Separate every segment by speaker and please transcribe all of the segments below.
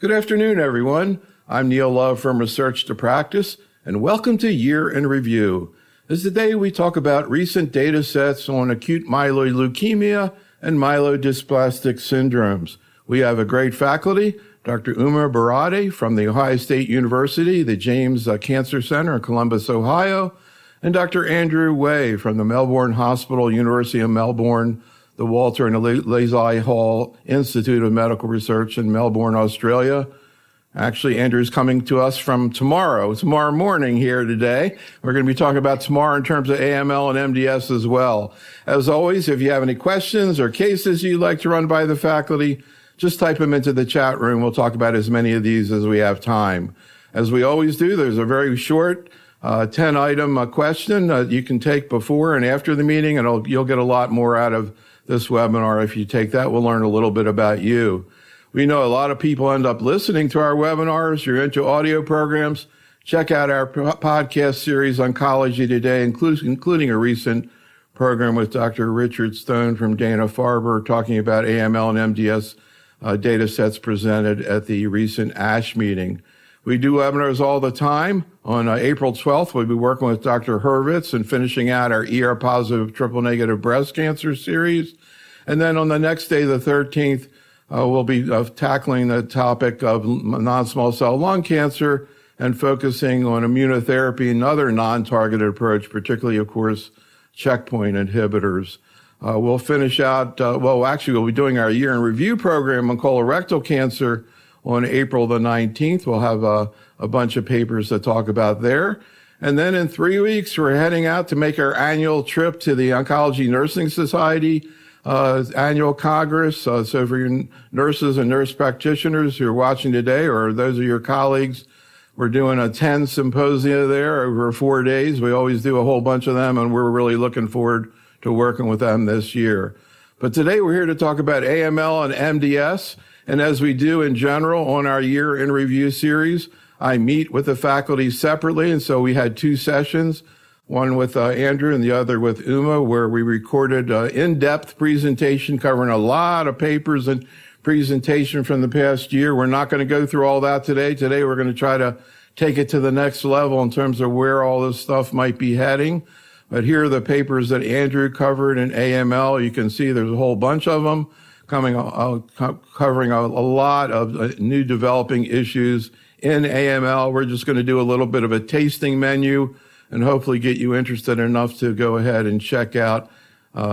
Speaker 1: Good afternoon, everyone. I'm Neil Love from Research to Practice, and welcome to Year in Review. As today we talk about recent data sets on acute myeloid leukemia and myelodysplastic syndromes. We have a great faculty, Dr. Borate from the Ohio State University, the James Cancer Center in Columbus, Ohio, and Dr. Andrew Way from the Melbourne Hospital, University of Melbourne, the Walter and Leslie Hall Institute of Medical Research in Melbourne, Australia. Actually, Andrew's coming to us from tomorrow morning here today. We're going to be talking about tomorrow in terms of AML and MDS as well. As always, if you have any questions or cases you'd like to run by the faculty, just type them into the chat room. We'll talk about as many of these as we have time. As we always do, there's a very short 10-item question you can take before and after the meeting, and you'll get a lot more out of this webinar. If you take that, we'll learn a little bit about you. We know a lot of people end up listening to our webinars. You're into audio programs. Check out our podcast series, Oncology Today, including a recent program with Dr. Richard Stone from Dana-Farber talking about AML and MDS data sets presented at the recent ASH meeting. We do webinars all the time. On April 12th, we'll be working with Dr. Hurwitz and finishing out our ER-positive triple-negative breast cancer series. And then on the next day, the 13th, we'll be tackling the topic of non-small cell lung cancer and focusing on immunotherapy and other non-targeted approach, particularly, of course, checkpoint inhibitors. We'll finish out, we'll be doing our year in review program on colorectal cancer on April the 19th. We'll have a bunch of papers to talk about there. And then in 3 weeks, we're heading out to make our annual trip to the Oncology Nursing Society annual Congress. So for your nurses and nurse practitioners who are watching today, or those of your colleagues, we're doing a 10 symposia there over 4 days. We always do a whole bunch of them, and we're really looking forward to working with them this year. But today we're here to talk about AML and MDS. And as we do in general on our Year in Review series, I meet with the faculty separately. And so we had 2 sessions, one with Andrew and the other with Uma, where we recorded in-depth presentation covering a lot of papers and presentation from the past year. We're not going to go through all that today. Today we're going to try to take it to the next level in terms of where all this stuff might be heading. But here are the papers that Andrew covered in AML. You can see there's a whole bunch of them covering a lot of new developing issues in AML. We're just going to do a little bit of a tasting menu and hopefully get you interested enough to go ahead and check out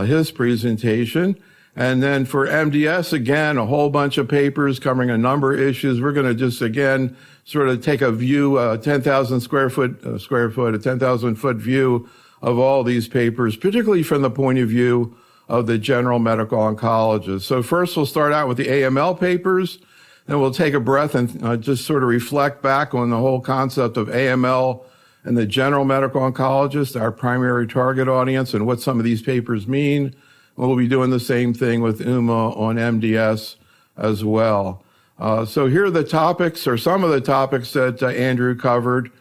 Speaker 1: his presentation. And then for MDS, again, a whole bunch of papers covering a number of issues. We're going to just, again, sort of take a view, a 10,000 a 10,000 foot view of all these papers, particularly from the point of view of the general medical oncologist. So first we'll start out with the AML papers, then we'll take a breath and just sort of reflect back on the whole concept of AML and the general medical oncologist, our primary target audience, and what some of these papers mean. We'll be doing the same thing with Uma on MDS as well. So here are the topics, or some of the topics that Andrew covered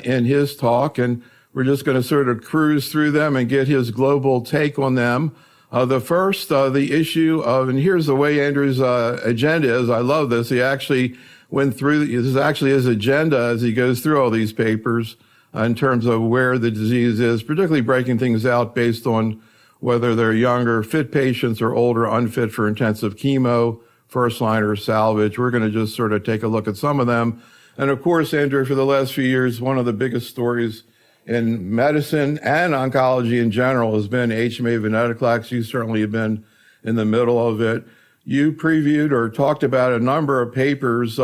Speaker 1: in his talk, and we're just going to sort of cruise through them and get his global take on them. The first, the issue of, and here's the way Andrew's agenda is. I love this. He actually went through, this is actually his agenda as he goes through all these papers in terms of where the disease is, particularly breaking things out based on whether they're younger, fit patients or older, unfit for intensive chemo, first line or salvage. We're going to just sort of take a look at some of them. And of course, Andrew, for the last few years, one of the biggest stories in medicine and oncology in general has been HMA venetoclax. You certainly have been in the middle of it. You previewed or talked about a number of papers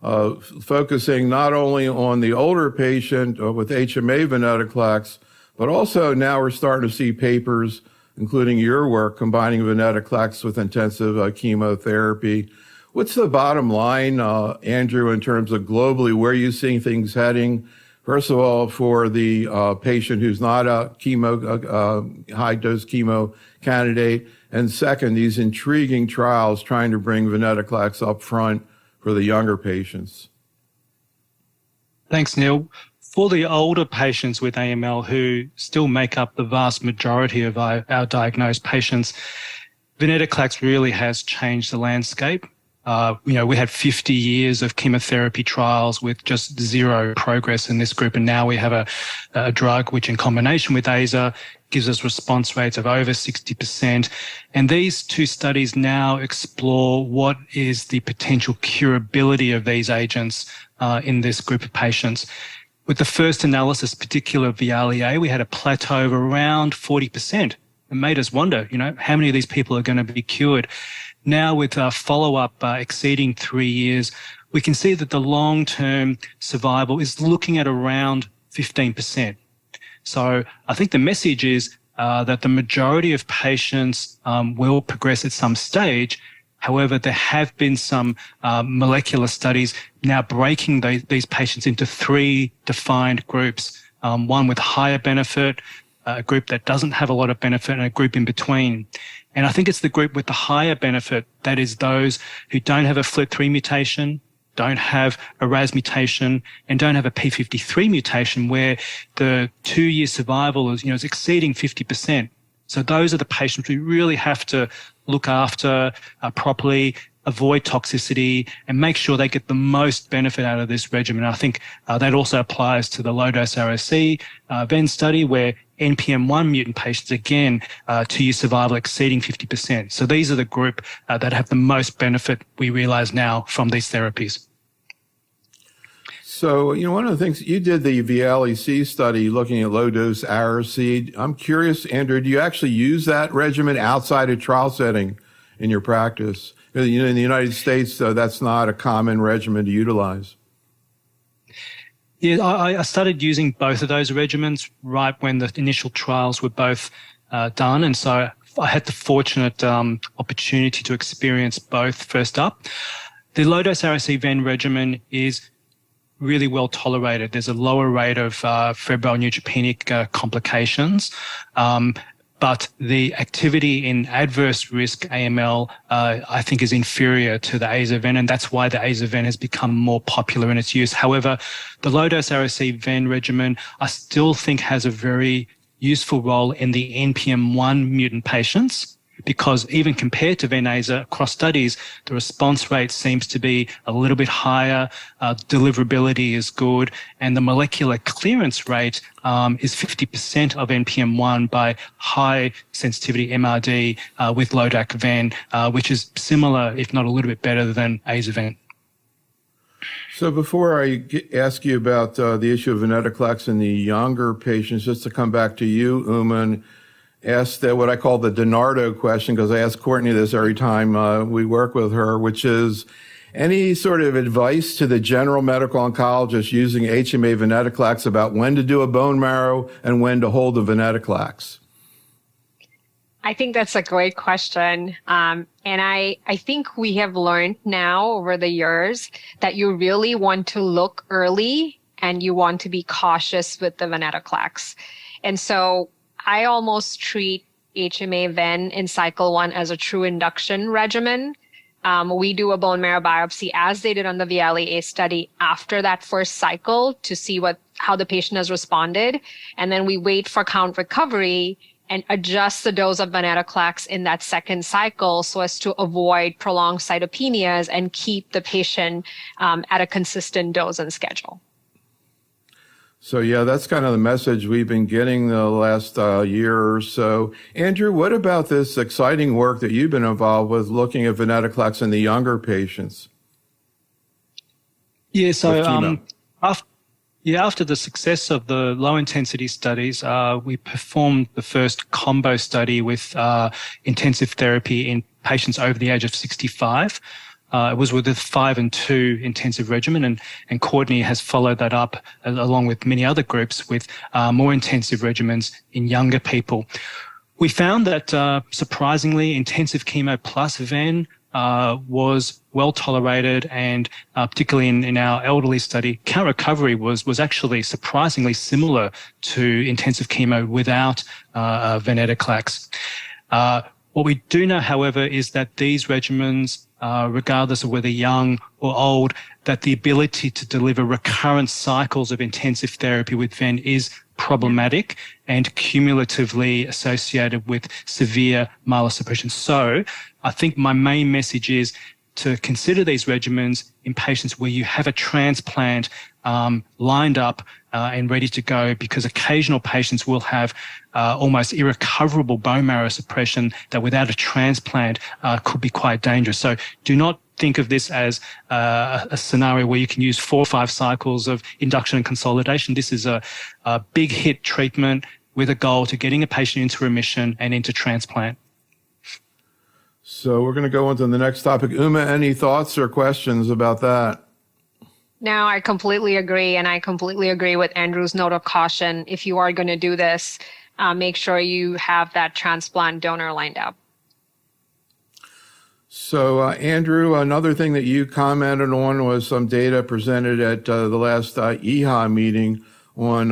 Speaker 1: focusing not only on the older patient with HMA venetoclax, but also now we're starting to see papers, including your work, combining venetoclax with intensive chemotherapy. What's the bottom line, Andrew, in terms of globally where you're seeing things heading? First of all, for the patient who's not a high-dose chemo candidate, and second, these intriguing trials trying to bring venetoclax up front for the younger patients.
Speaker 2: Thanks, Neil. For the older patients with AML who still make up the vast majority of our diagnosed patients, venetoclax really has changed the landscape. We had 50 years of chemotherapy trials with just zero progress in this group. And now we have a drug which in combination with AZA gives us response rates of over 60%. And these two studies now explore what is the potential curability of these agents in this group of patients. With the first analysis, particularly of VIALE-A, we had a plateau of around 40%. It made us wonder, how many of these people are going to be cured? Now with follow-up exceeding 3 years, we can see that the long-term survival is looking at around 15%. So I think the message is that the majority of patients will progress at some stage. However, there have been some molecular studies now breaking these patients into 3 defined groups, one with higher benefit, a group that doesn't have a lot of benefit, and a group in between. And I think it's the group with the higher benefit, that is those who don't have a FLT3 mutation, don't have a RAS mutation, and don't have a P53 mutation, where the 2-year survival is exceeding 50%. So those are the patients we really have to look after properly, avoid toxicity, and make sure they get the most benefit out of this regimen. I think that also applies to the low-dose ROC Venn study, where NPM1 mutant patients, again, 2-year survival exceeding 50%. So these are the group that have the most benefit, we realize now, from these therapies.
Speaker 1: So, one of the things, you did the VIALE-C study looking at low-dose ROC. I'm curious, Andrew, do you actually use that regimen outside a trial setting in your practice? In the United States, that's not a common regimen to utilize.
Speaker 2: Yeah, I started using both of those regimens right when the initial trials were both done. And so I had the fortunate opportunity to experience both first up. The low-dose ROC Venn regimen is really well tolerated. There's a lower rate of febrile neutropenic complications. But the activity in adverse risk AML, I think, is inferior to the AZA-Ven, and that's why the AZA-Ven has become more popular in its use. However, the low-dose ROC Ven regimen, I still think, has a very useful role in the NPM1 mutant patients, because even compared to Ven-Aza across studies, the response rate seems to be a little bit higher, deliverability is good, and the molecular clearance rate is 50% of NPM1 by high sensitivity MRD with low-DAC Ven, which is similar, if not a little bit better than Aza-Ven.
Speaker 1: So before I ask you about the issue of venetoclax in the younger patients, just to come back to you, Uma, asked what I call the DiNardo question, because I ask Courtney this every time we work with her, which is any sort of advice to the general medical oncologist using HMA venetoclax about when to do a bone marrow and when to hold the venetoclax?
Speaker 3: I think that's a great question. And I think we have learned now over the years that you really want to look early and you want to be cautious with the venetoclax. And so I almost treat HMA Ven in cycle 1 as a true induction regimen. We do a bone marrow biopsy, as they did on the VIALE-A study, after that first cycle to see how the patient has responded. And then we wait for count recovery and adjust the dose of venetoclax in that second cycle so as to avoid prolonged cytopenias and keep the patient at a consistent dose and schedule.
Speaker 1: So, yeah, that's kind of the message we've been getting the last year or so. Andrew, what about this exciting work that you've been involved with looking at venetoclax in the younger patients?
Speaker 2: Yeah, so after the success of the low-intensity studies, we performed the first combo study with intensive therapy in patients over the age of 65. It was with a 5 and 2 intensive regimen, and Courtney has followed that up along with many other groups with more intensive regimens in younger people. We found that surprisingly, intensive chemo plus Ven was well tolerated, and particularly in our elderly study, count recovery was actually surprisingly similar to intensive chemo without venetoclax. What we do know, however, is that these regimens, regardless of whether young or old, that the ability to deliver recurrent cycles of intensive therapy with Ven is problematic and cumulatively associated with severe myelosuppression. So I think my main message is to consider these regimens in patients where you have a transplant lined up and ready to go, because occasional patients will have almost irrecoverable bone marrow suppression that without a transplant could be quite dangerous. So do not think of this as a scenario where you can use 4 or 5 cycles of induction and consolidation. This is a big hit treatment with a goal to getting a patient into remission and into transplant.
Speaker 1: So we're going to go on to the next topic. Uma, any thoughts or questions about that?
Speaker 3: No, I completely agree. And I completely agree with Andrew's note of caution. If you are going to do this, make sure you have that transplant donor lined up. So,
Speaker 1: Andrew, another thing that you commented on was some data presented at the last EHA meeting on,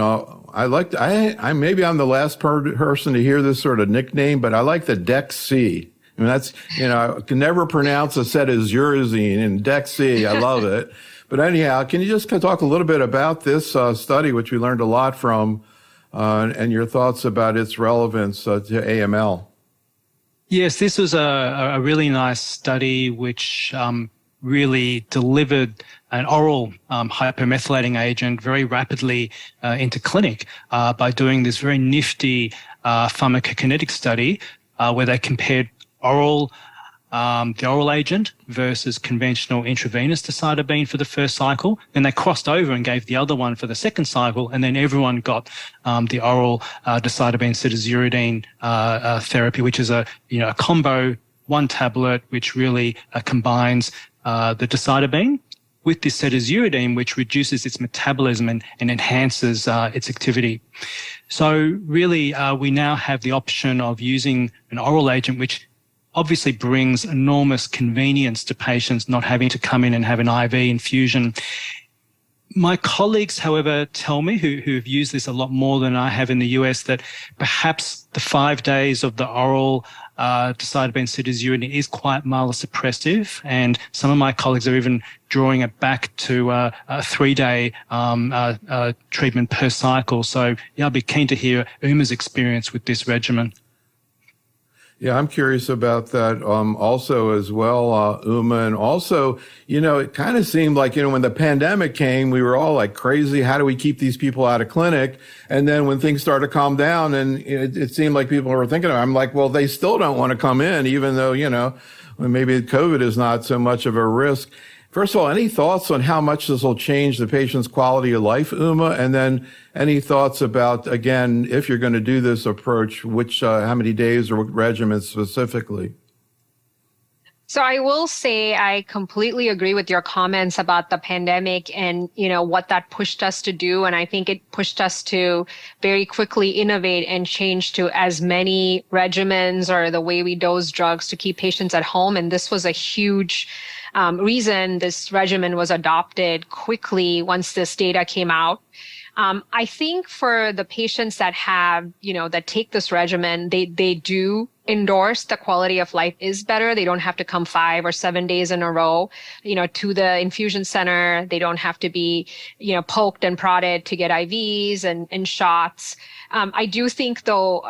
Speaker 1: maybe I'm the last person to hear this sort of nickname, but I like the DEC-C. I mean, that's, I can never pronounce acetylzurezine and DEC-C. I love it. But anyhow, can you just talk a little bit about this study, which we learned a lot from, and your thoughts about its relevance to AML?
Speaker 2: Yes, this was a really nice study which really delivered an oral hypomethylating agent very rapidly into clinic by doing this very nifty pharmacokinetic study where they compared the oral agent versus conventional intravenous decitabine for the first cycle. Then they crossed over and gave the other one for the second cycle, and then everyone got the oral decitabine cytisuridine therapy, which is a combo, 1 tablet, which really combines the decitabine with this cytisuridine, which reduces its metabolism and enhances its activity. So really, we now have the option of using an oral agent, which obviously brings enormous convenience to patients not having to come in and have an IV infusion. My colleagues, however, tell me, who've used this a lot more than I have in the US, that perhaps the 5 days of the oral decitabine cytisuridine is quite myelosuppressive, and some of my colleagues are even drawing it back to a 3-day treatment per cycle. So yeah, I'd be keen to hear Uma's experience with this regimen.
Speaker 1: Yeah, I'm curious about that also as well, Uma. And also, it kind of seemed like, when the pandemic came, we were all like crazy. How do we keep these people out of clinic? And then when things started to calm down, and it seemed like people were thinking, I'm like, well, they still don't want to come in, even though, maybe COVID is not so much of a risk. First of all, any thoughts on how much this will change the patient's quality of life, Uma? And then any thoughts about, again, if you're going to do this approach, how many days or what regimens specifically?
Speaker 3: So I will say I completely agree with your comments about the pandemic and, what that pushed us to do. And I think it pushed us to very quickly innovate and change to as many regimens or the way we dose drugs to keep patients at home. And this was a huge reason this regimen was adopted quickly once this data came out. I think for the patients that have, that take this regimen, they do endorse the quality of life is better. They don't have to come 5 or 7 days in a row, to the infusion center. They don't have to be, poked and prodded to get IVs and shots. I do think though,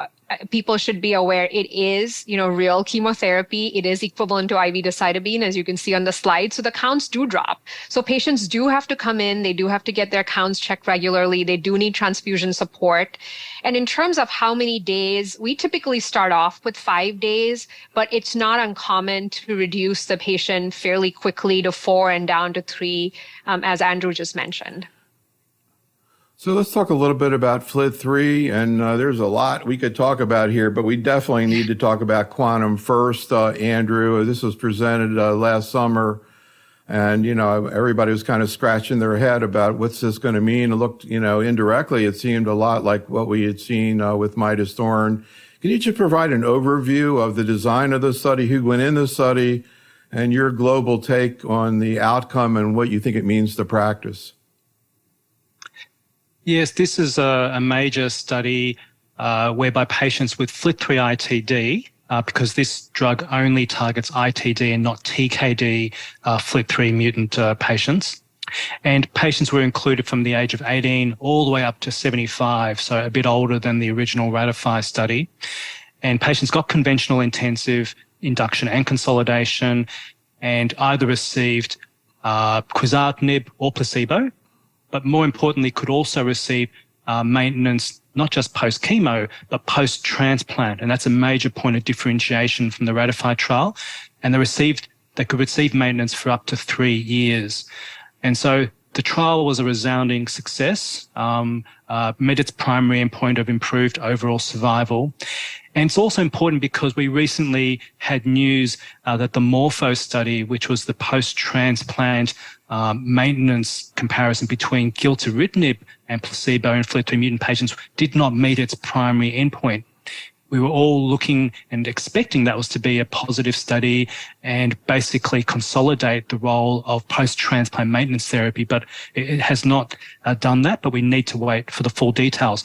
Speaker 3: people should be aware it is, real chemotherapy. It is equivalent to IV decitabine, as you can see on the slide. So the counts do drop. So patients do have to come in. They do have to get their counts checked regularly. They do need transfusion support. And in terms of how many days, we typically start off with 5 days, but it's not uncommon to reduce the patient fairly quickly to 4 and down to 3, as Andrew just mentioned.
Speaker 1: So let's talk a little bit about FLT3, and there's a lot we could talk about here, but we definitely need to talk about Quantum first, Andrew. This was presented last summer, and, everybody was kind of scratching their head about what's this going to mean. It looked, indirectly, it seemed a lot like what we had seen with midostaurin. Can you just provide an overview of the design of the study, who went in the study, and your global take on the outcome and what you think it means to practice?
Speaker 2: Yes, this is a major study whereby patients with FLT3 ITD, because this drug only targets ITD and not TKD FLT3 mutant patients. And patients were included from the age of 18 all the way up to 75, so a bit older than the original Ratify study. And patients got conventional intensive induction and consolidation. and either received quizartinib or placebo, but more importantly could also receive maintenance not just post-chemo, but post-transplant. And that's a major point of differentiation from the ratified trial. And they could receive maintenance for up to 3 years. And so the trial was a resounding success, met its primary endpoint of improved overall survival. And it's also important because we recently had news that the Morpho study, which was the post-transplant maintenance comparison between gilteritinib and placebo in FLT3 mutant patients, did not meet its primary endpoint. We were all looking and expecting that was to be a positive study and basically consolidate the role of post-transplant maintenance therapy, but it has not done that, but we need to wait for the full details.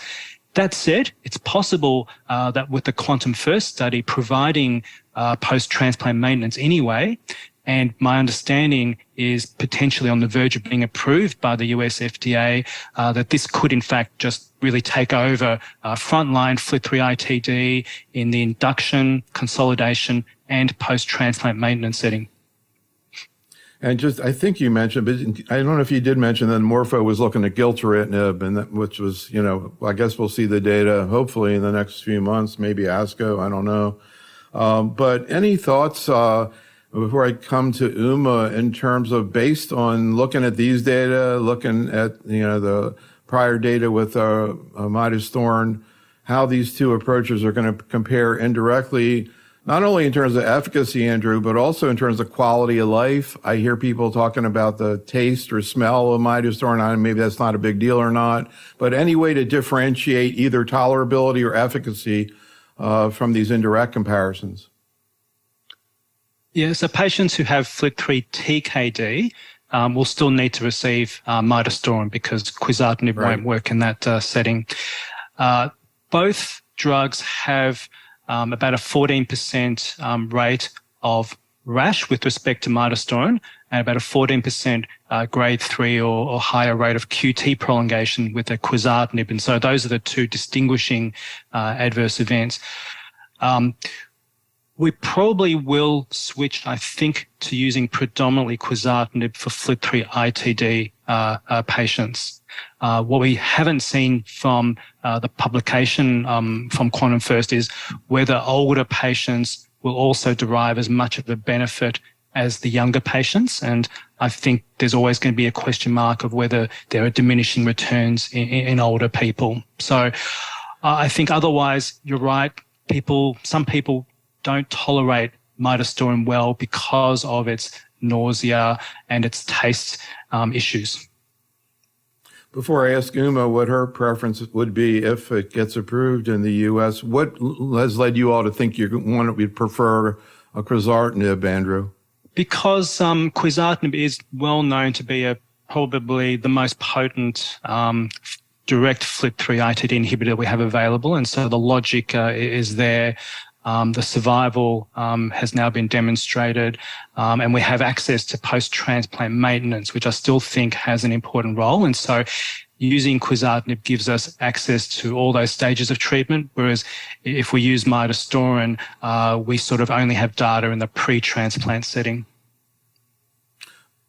Speaker 2: That said, it's possible that with the Quantum First study providing post-transplant maintenance anyway, and my understanding is potentially on the verge of being approved by the US FDA, that this could in fact just really take over frontline FLT3 ITD in the induction, consolidation, and post-transplant maintenance setting.
Speaker 1: And just, I think you mentioned, but I don't know if you did mention that Morpho was looking at gilteritinib, and that, which was, I guess we'll see the data hopefully in the next few months, maybe ASCO, I don't know. But any thoughts before I come to Uma in terms of based on looking at these data, looking at, the prior data with midostaurin, how these two approaches are going to compare indirectly, not only in terms of efficacy, Andrew, but also in terms of quality of life. I hear people talking about the taste or smell of midostaurin. Maybe that's not a big deal or not, but any way to differentiate either tolerability or efficacy from these indirect comparisons.
Speaker 2: Yeah, so patients who have FLT3 TKD will still need to receive midostaurin because quizartinib won't work in that setting. Both drugs have about a 14% rate of rash with respect to midostaurin and about a 14% grade 3 or higher rate of QT prolongation with the quizartinib. And so those are the two distinguishing adverse events. We probably will switch, I think, to using predominantly quizartinib for FLT3 ITD patients. What we haven't seen from the publication from Quantum First is whether older patients will also derive as much of a benefit as the younger patients. And I think there's always going to be a question mark of whether there are diminishing returns in older people. So I think otherwise, you're right. Some people don't tolerate midostaurin well because of its nausea and its taste issues.
Speaker 1: Before I ask Uma what her preference would be if it gets approved in the U.S., what has led you all to think you'd prefer a quizartinib, Andrew?
Speaker 2: Because quizartinib is well known to be probably the most potent direct FLT3 ITD inhibitor we have available, and so the logic is there. The survival has now been demonstrated, and we have access to post-transplant maintenance, which I still think has an important role. And so using quizartinib gives us access to all those stages of treatment, whereas if we use midostaurin, we sort of only have data in the pre-transplant setting.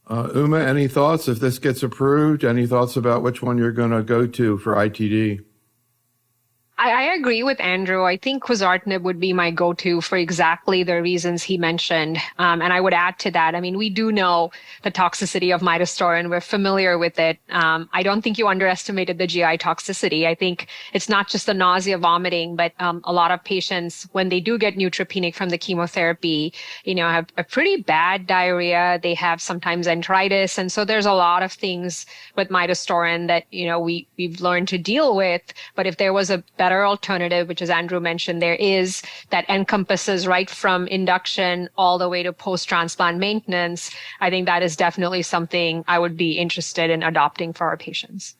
Speaker 1: Uma, any thoughts if this gets approved? Any thoughts about which one you're going to go to for ITD?
Speaker 3: I agree with Andrew. I think quizartinib would be my go-to for exactly the reasons he mentioned. And I would add to that. I mean, we do know the toxicity of midostaurin. We're familiar with it. I don't think you underestimated the GI toxicity. I think it's not just the nausea, vomiting, but a lot of patients, when they do get neutropenic from the chemotherapy, have a pretty bad diarrhea. They have sometimes enteritis. And so there's a lot of things with midostaurin that, we've learned to deal with. But if there was a better alternative, which as Andrew mentioned, there is, that encompasses right from induction all the way to post-transplant maintenance, I think that is definitely something I would be interested in adopting for our patients.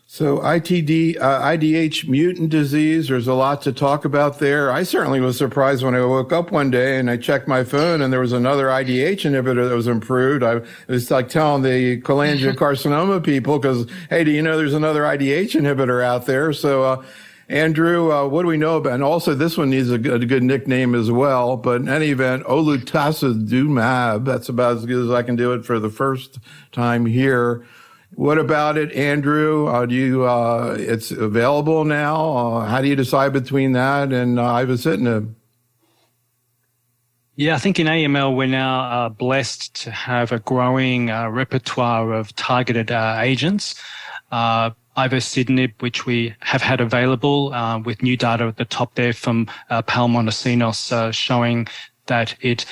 Speaker 1: So ITD, IDH mutant disease, there's a lot to talk about there. I certainly was surprised when I woke up one day and I checked my phone and there was another IDH inhibitor that was improved. I was like telling the cholangiocarcinoma people because, hey, do you know there's another IDH inhibitor out there? So Andrew, what do we know about? And also, this one needs a good nickname as well. But in any event, olutasidomab. That's about as good as I can do it for the first time here. What about it, Andrew? It's available now. How do you decide between that and ivosidenib?
Speaker 2: Yeah, I think in AML we're now blessed to have a growing repertoire of targeted agents. Ivosidenib, which we have had available with new data at the top there from Palmon showing that it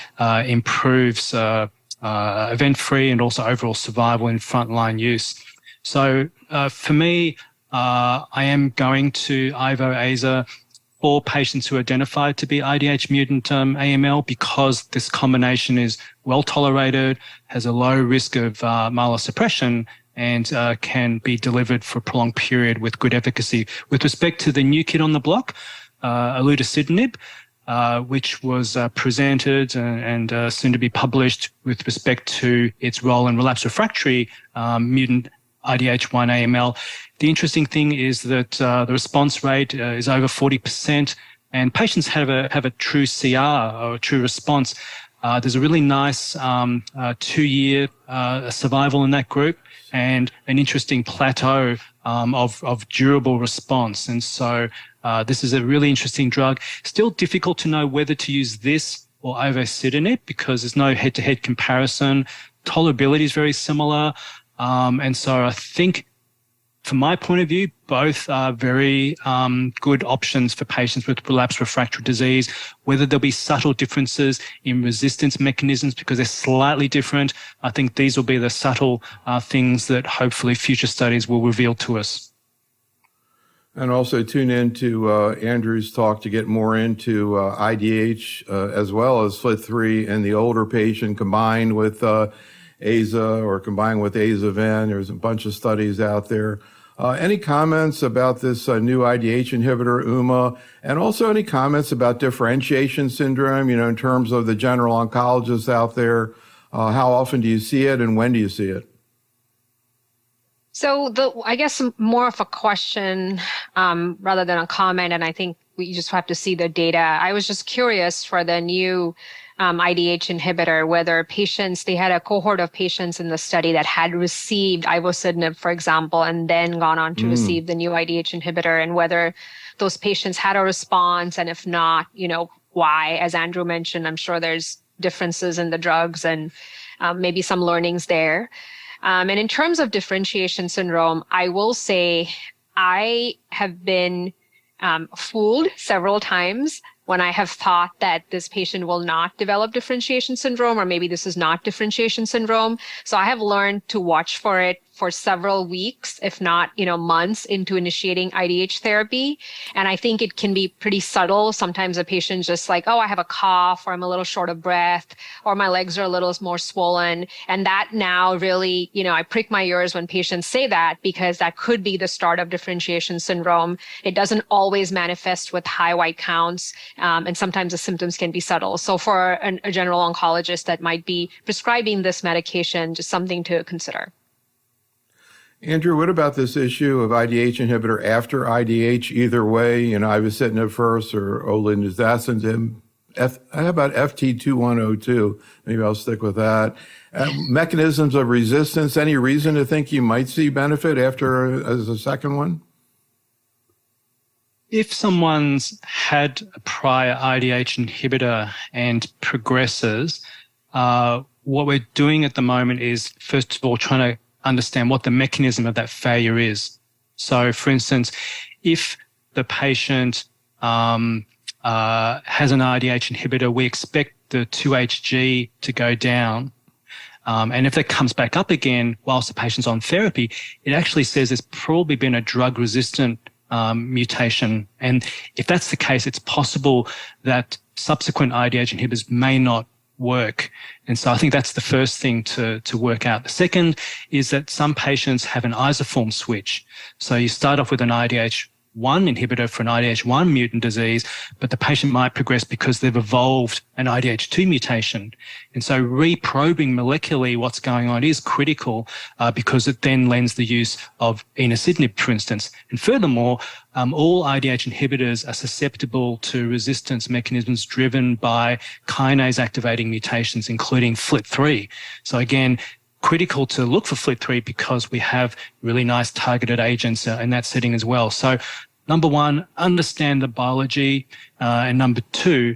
Speaker 2: improves event-free and also overall survival in frontline use. So for me, I am going to Ivo-Aza for patients who are identified to be IDH mutant AML because this combination is well tolerated, has a low risk of myelosuppression, and can be delivered for a prolonged period with good efficacy. With respect to the new kid on the block, olutasidenib, which was presented and soon to be published with respect to its role in relapsed refractory mutant IDH1 AML. The interesting thing is that the response rate is over 40%, and patients have a true CR or a true response. There's a really nice 2-year survival in that group and an interesting plateau of durable response. And so this is a really interesting drug. Still difficult to know whether to use this or ivosidenib because there's no head-to-head comparison. Tolerability is very similar. And so I think, from my point of view, both are very good options for patients with relapsed refractory disease. Whether there'll be subtle differences in resistance mechanisms because they're slightly different, I think these will be the subtle things that hopefully future studies will reveal to us.
Speaker 1: And also tune in to Andrew's talk to get more into IDH as well as FLT3 in the older patient combined with AZA or combined with AZA-VEN. There's a bunch of studies out there. Any comments about this new IDH inhibitor, UMA, and also any comments about differentiation syndrome, in terms of the general oncologists out there? How often do you see it and when do you see it?
Speaker 3: So I guess more of a question rather than a comment, and I think we just have to see the data. I was just curious for the new IDH inhibitor, whether they had a cohort of patients in the study that had received ivosidenib, for example, and then gone on to receive the new IDH inhibitor, and whether those patients had a response, and if not, why. As Andrew mentioned, I'm sure there's differences in the drugs and maybe some learnings there. And in terms of differentiation syndrome, I will say I have been fooled several times when I have thought that this patient will not develop differentiation syndrome, or maybe this is not differentiation syndrome. So I have learned to watch for it for several weeks, if not, months into initiating IDH therapy. And I think it can be pretty subtle. Sometimes a patient's just like, oh, I have a cough, or I'm a little short of breath, or my legs are a little more swollen. And that now really, I prick my ears when patients say that, because that could be the start of differentiation syndrome. It doesn't always manifest with high white counts. And sometimes the symptoms can be subtle. So for a general oncologist that might be prescribing this medication, just something to consider.
Speaker 1: Andrew, what about this issue of IDH inhibitor after IDH? Either way, ivosidenib first or olutasidenib. How about FT2102? Maybe I'll stick with that. Mechanisms of resistance. Any reason to think you might see benefit after as a second one?
Speaker 2: If someone's had a prior IDH inhibitor and progresses, what we're doing at the moment is, first of all, trying to understand what the mechanism of that failure is. So, for instance, if the patient has an IDH inhibitor, we expect the 2-HG to go down. And if that comes back up again whilst the patient's on therapy, it actually says there's probably been a drug-resistant mutation. And if that's the case, it's possible that subsequent IDH inhibitors may not work. And so I think that's the first thing to work out. The second is that some patients have an isoform switch. So you start off with an IDH inhibitor for an IDH1 mutant disease, but the patient might progress because they've evolved an IDH2 mutation. And so reprobing molecularly what's going on is critical because it then lends the use of enasidenib, for instance. And furthermore, all IDH inhibitors are susceptible to resistance mechanisms driven by kinase activating mutations, including FLT3. So again, critical to look for FLT3 because we have really nice targeted agents in that setting as well. So number one, understand the biology, and number two,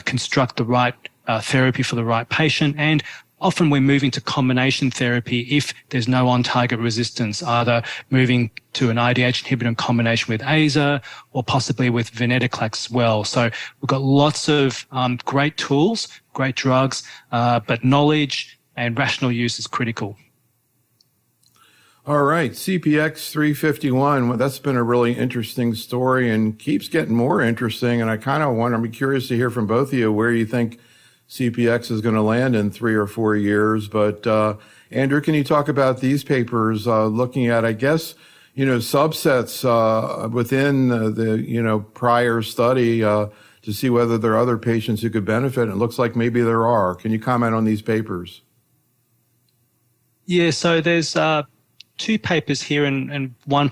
Speaker 2: construct the right therapy for the right patient. And often we're moving to combination therapy if there's no on-target resistance, either moving to an IDH inhibitor in combination with AZA or possibly with venetoclax as well. So we've got lots of great tools, great drugs, but knowledge and rational use is critical.
Speaker 1: All right, CPX 351. Well, that's been a really interesting story and keeps getting more interesting. And I'm curious to hear from both of you where you think CPX is going to land in 3 or 4 years. But Andrew, can you talk about these papers looking at, I guess, subsets within the prior study to see whether there are other patients who could benefit? And it looks like maybe there are. Can you comment on these papers?
Speaker 2: Yeah, so there's two papers here and one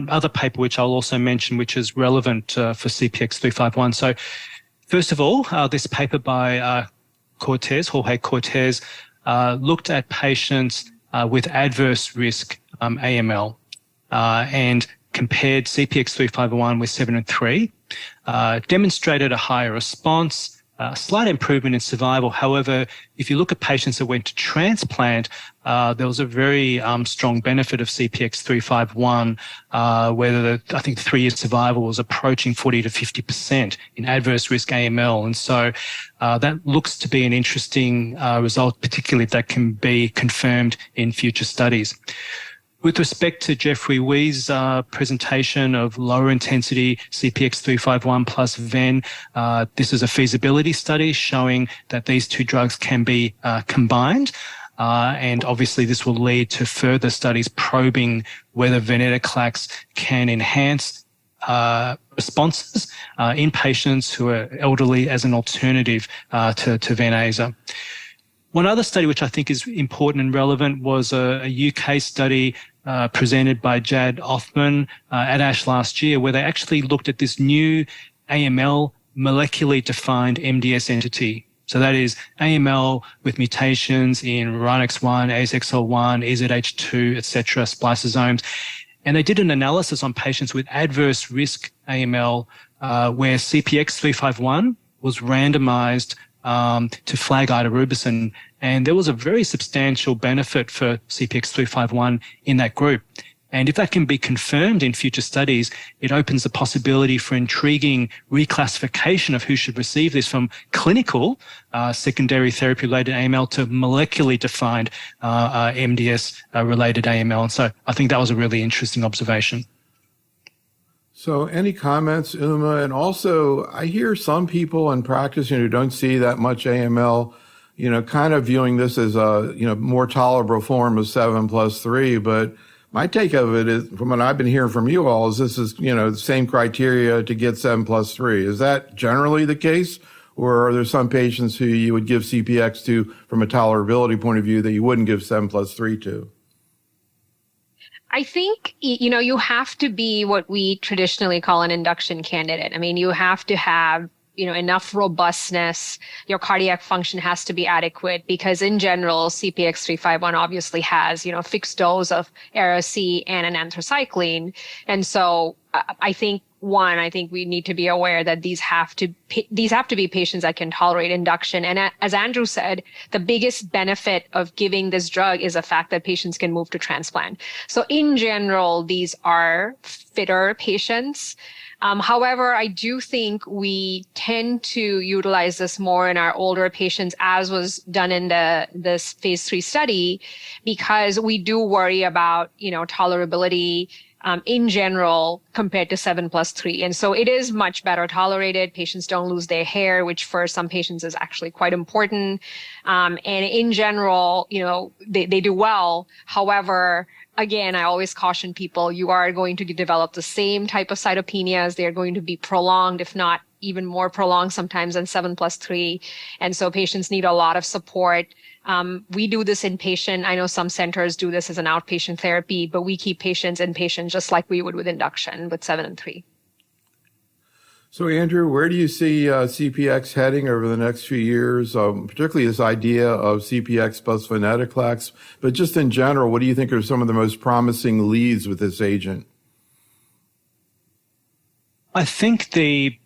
Speaker 2: other paper which I'll also mention, which is relevant for CPX 351. So first of all, this paper by Jorge Cortez, looked at patients with adverse risk AML and compared CPX 351 with 703, demonstrated a higher response, a slight improvement in survival. However, if you look at patients that went to transplant, there was a very strong benefit of CPX 351, where I think 3-year survival was approaching 40 to 50% in adverse risk AML. And so that looks to be an interesting result, particularly if that can be confirmed in future studies. With respect to Jeffrey Wee's presentation of lower intensity CPX 351 plus VEN, this is a feasibility study showing that these two drugs can be combined. And obviously this will lead to further studies probing whether venetoclax can enhance responses in patients who are elderly as an alternative to Ven-Aza. One other study which I think is important and relevant was a UK study presented by Jad Othman at ASH last year, where they actually looked at this new AML molecularly defined MDS entity. So that is AML with mutations in RUNX1, ASXL1, EZH2, etc., spliceosomes. And they did an analysis on patients with adverse risk AML where CPX 351 was randomized to flag-idarubicin, and there was a very substantial benefit for CPX 351 in that group. And if that can be confirmed in future studies, it opens the possibility for intriguing reclassification of who should receive this from clinical secondary therapy-related AML to molecularly defined MDS-related AML. And so I think that was a really interesting observation.
Speaker 1: So any comments, Uma? And also, I hear some people in practice, who don't see that much AML, kind of viewing this as a, more tolerable form of 7+3. But my take of it is, from what I've been hearing from you all, is this is, the same criteria to get 7+3. Is that generally the case? Or are there some patients who you would give CPX to from a tolerability point of view that you wouldn't give 7+3 to?
Speaker 3: I think, you have to be what we traditionally call an induction candidate. I mean, you have to have, enough robustness. Your cardiac function has to be adequate because in general, CPX 351 obviously has, a fixed dose of ARC and an anthracycline. And so I think we need to be aware that these have to be patients that can tolerate induction. And as Andrew said, the biggest benefit of giving this drug is the fact that patients can move to transplant. So in general, these are fitter patients. However, I do think we tend to utilize this more in our older patients, as was done in this phase 3 study, because we do worry about, tolerability. in general compared to 7+3. And so it is much better tolerated. Patients don't lose their hair, which for some patients is actually quite important. And in general, they do well. However, again, I always caution people, you are going to develop the same type of cytopenias. They're going to be prolonged, if not even more prolonged sometimes than 7+3. And so patients need a lot of support. We do this inpatient. I know some centers do this as an outpatient therapy, but we keep patients inpatient just like we would with induction with 7 and 3.
Speaker 1: So, Andrew, where do you see CPX heading over the next few years, particularly this idea of CPX plus venetoclax? But just in general, what do you think are some of the most promising leads with this agent?
Speaker 2: I think the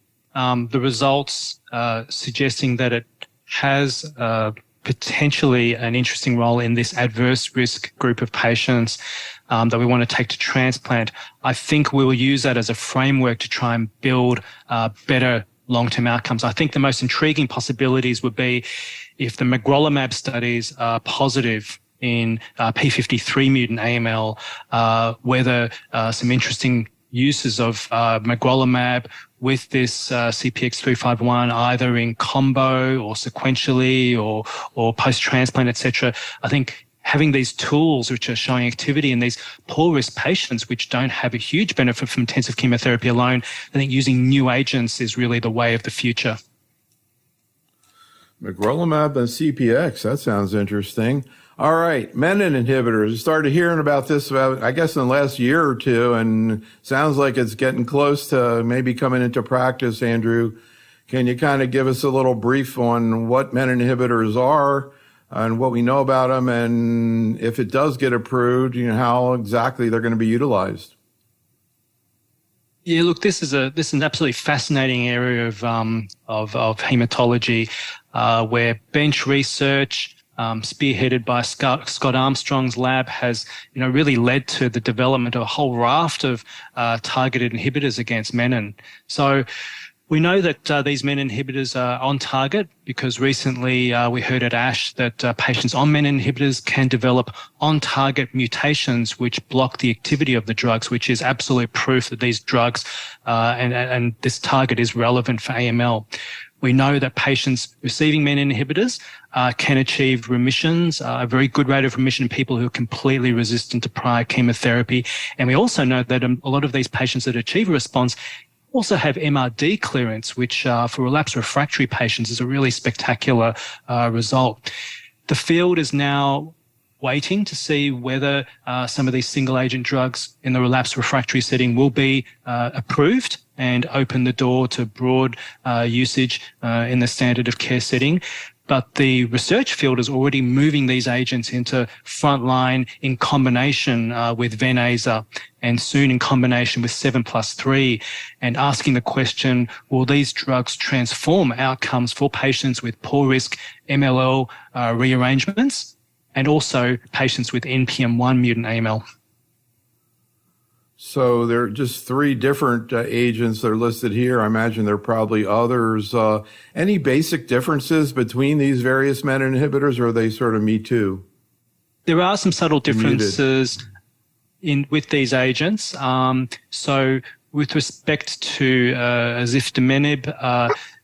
Speaker 2: results suggesting that it has potentially an interesting role in this adverse risk group of patients that we want to take to transplant. I think we will use that as a framework to try and build better long-term outcomes. I think the most intriguing possibilities would be if the magrolimab studies are positive in P53 mutant AML, whether some interesting uses of magrolimab with this CPX-351 either in combo or sequentially or post-transplant, etc. I think having these tools which are showing activity in these poor risk patients which don't have a huge benefit from intensive chemotherapy alone, I think using new agents is really the way of the future.
Speaker 1: Magrolimab and CPX, that sounds interesting. All right, menin inhibitors. I started hearing about this I guess, in the last year or two, and sounds like it's getting close to maybe coming into practice. Andrew, can you kind of give us a little brief on what menin inhibitors are and what we know about them, and if it does get approved, how exactly they're going to be utilized?
Speaker 2: Yeah, look, this is an absolutely fascinating area of hematology, where bench research, spearheaded by Scott Armstrong's lab, has really led to the development of a whole raft of targeted inhibitors against menin. So we know that these menin inhibitors are on target because recently we heard at ASH that patients on menin inhibitors can develop on-target mutations which block the activity of the drugs, which is absolute proof that these drugs and this target is relevant for AML. We know that patients receiving menin inhibitors can achieve remissions, a very good rate of remission in people who are completely resistant to prior chemotherapy. And we also know that a lot of these patients that achieve a response also have MRD clearance, which for relapse refractory patients is a really spectacular result. The field is now waiting to see whether some of these single agent drugs in the relapse refractory setting will be approved and open the door to broad usage in the standard of care setting. But the research field is already moving these agents into frontline in combination with Ven/Aza and soon in combination with 7+3, and asking the question, will these drugs transform outcomes for patients with poor risk MLL rearrangements and also patients with NPM1 mutant AML?
Speaker 1: So there are just 3 different agents that are listed here. I imagine there are probably others. Any basic differences between these various menin inhibitors, or are they sort of me too?
Speaker 2: There are some subtle differences with these agents. So with respect to ziftomenib,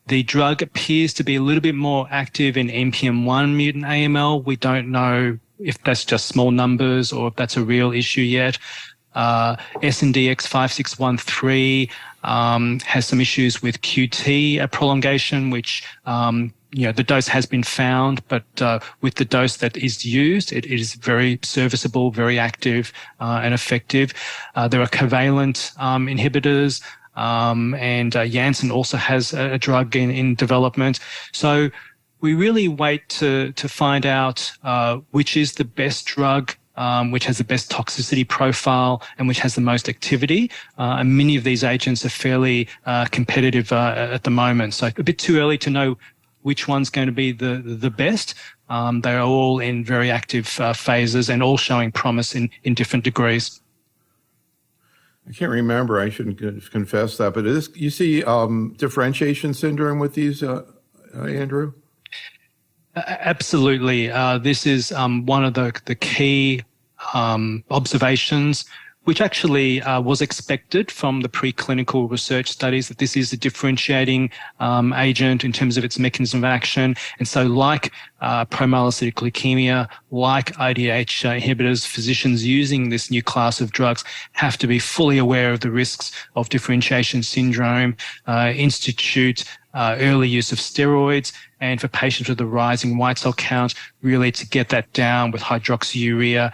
Speaker 2: the drug appears to be a little bit more active in NPM1 mutant AML. We don't know if that's just small numbers or if that's a real issue yet. SNDX-5613 has some issues with QT prolongation, which the dose has been found, but with the dose that is used, it is very serviceable, very active, and effective. There are covalent inhibitors, and Janssen also has a drug in development. So we really wait to find out which is the best drug, which has the best toxicity profile and which has the most activity. And many of these agents are fairly competitive at the moment. So a bit too early to know which one's going to be the best. They are all in very active phases and all showing promise in different degrees.
Speaker 1: I can't remember. I shouldn't confess that. But you see differentiation syndrome with these, Andrew?
Speaker 2: Absolutely. This is one of the key observations which actually was expected from the preclinical research studies, that this is a differentiating agent in terms of its mechanism of action. And so like promyelocytic leukemia, like IDH inhibitors, physicians using this new class of drugs have to be fully aware of the risks of differentiation syndrome, institute early use of steroids, and for patients with a rising white cell count, really to get that down with hydroxyurea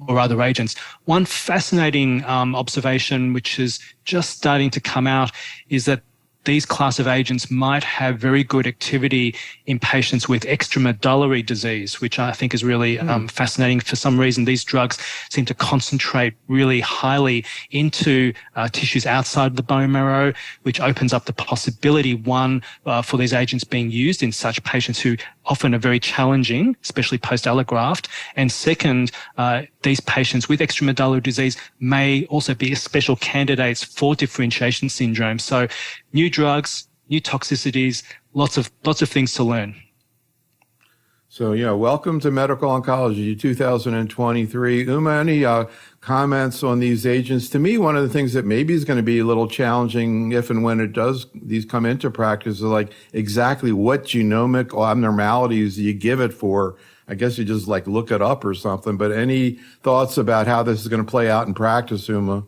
Speaker 2: or other agents. One fascinating observation, which is just starting to come out, is that these class of agents might have very good activity in patients with extramedullary disease, which I think is really fascinating. For some reason, these drugs seem to concentrate really highly into tissues outside the bone marrow, which opens up the possibility, one, for these agents being used in such patients who often are very challenging, especially post-allograft. And second, these patients with extramedullary disease may also be special candidates for differentiation syndrome. So new drugs, new toxicities, lots of things to learn.
Speaker 1: So, welcome to Medical Oncology 2023. Uma, any comments on these agents? To me, one of the things that maybe is going to be a little challenging if and when these come into practice is like exactly what genomic abnormalities do you give it for? I guess you just look it up or something, but any thoughts about how this is going to play out in practice, Uma?